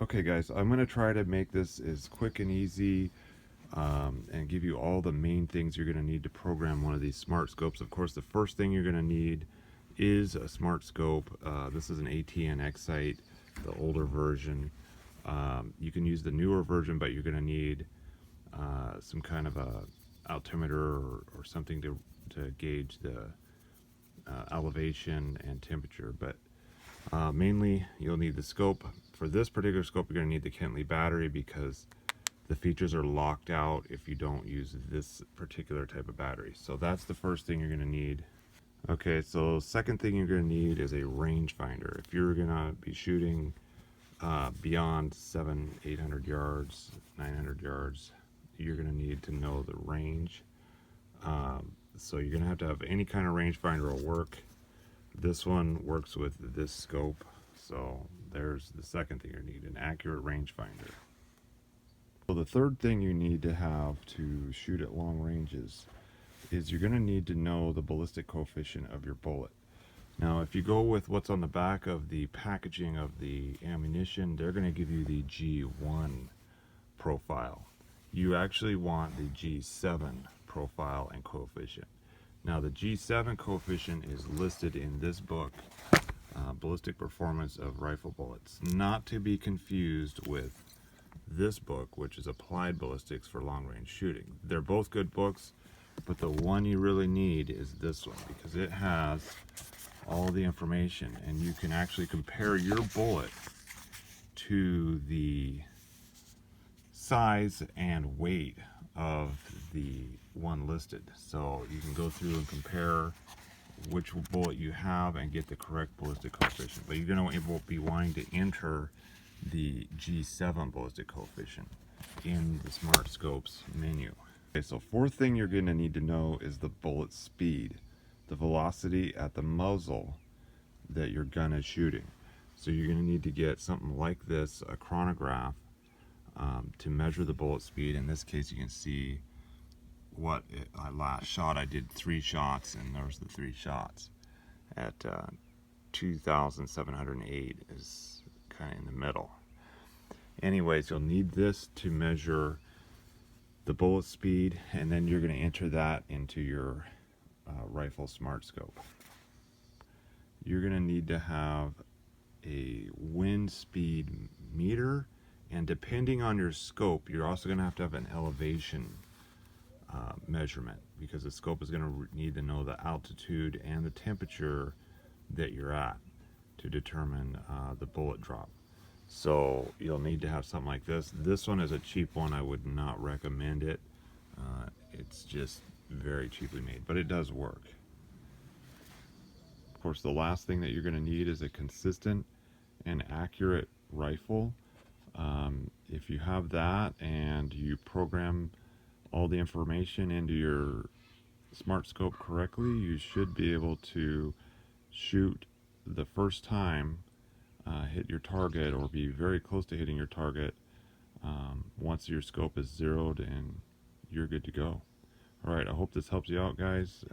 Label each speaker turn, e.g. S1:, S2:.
S1: Okay guys, I'm going to try to make this as quick and easy and give you all the main things you're going to need to program one of these smart scopes. Of course, the first thing you're going to need is a smart scope. This is an ATN Excite, the older version. You can use the newer version, but you're going to need some kind of a altimeter or something to gauge the elevation and temperature. But mainly you'll need the scope. For this particular scope, you're going to need the Kentley battery because the features are locked out if you don't use this particular type of battery. So that's the first thing you're going to need. Okay, so second thing you're going to need is a rangefinder. If you're going to be shooting beyond 800 yards, 900 yards, you're going to need to know the range. So you're going to have any kind of rangefinder will work. This one works with this scope, so there's the second thing you need, an accurate rangefinder. So the third thing you need to have to shoot at long ranges is you're going to need to know the ballistic coefficient of your bullet. Now if you go with what's on the back of the packaging of the ammunition, they're going to give you the G1 profile. You actually want the G7 profile and coefficient. Now the G7 coefficient is listed in this book, Ballistic Performance of Rifle Bullets, not to be confused with this book, which is Applied Ballistics for Long Range Shooting. They're both good books, but the one you really need is this one because it has all the information and you can actually compare your bullet to the size and weight of the one listed. So you can go through and compare which bullet you have and get the correct ballistic coefficient. But you're going to be wanting to enter the G7 ballistic coefficient in the Smart Scopes menu. Okay, so fourth thing you're going to need to know is the bullet speed, the velocity at the muzzle that your gun is shooting. So you're going to need to get something like this, a chronograph, to measure the bullet speed. In this case, you can see what I last shot. I did 3 shots, and there's the 3 shots at 2,708 is kind of in the middle. Anyways, you'll need this to measure the bullet speed, and then you're going to enter that into your rifle smart scope. You're going to need to have a wind speed meter, and depending on your scope, you're also going to have an elevation measurement, because the scope is going to need to know the altitude and the temperature that you're at to determine the bullet drop. So you'll need to have something like this. This one is a cheap one. I would not recommend it. It's just very cheaply made, but it does work. Of course, the last thing that you're going to need is a consistent and accurate rifle. If you have that and you program all the information into your smart scope correctly, you should be able to shoot the first time, hit your target, or be very close to hitting your target once your scope is zeroed and you're good to go. Alright, I hope this helps you out, guys.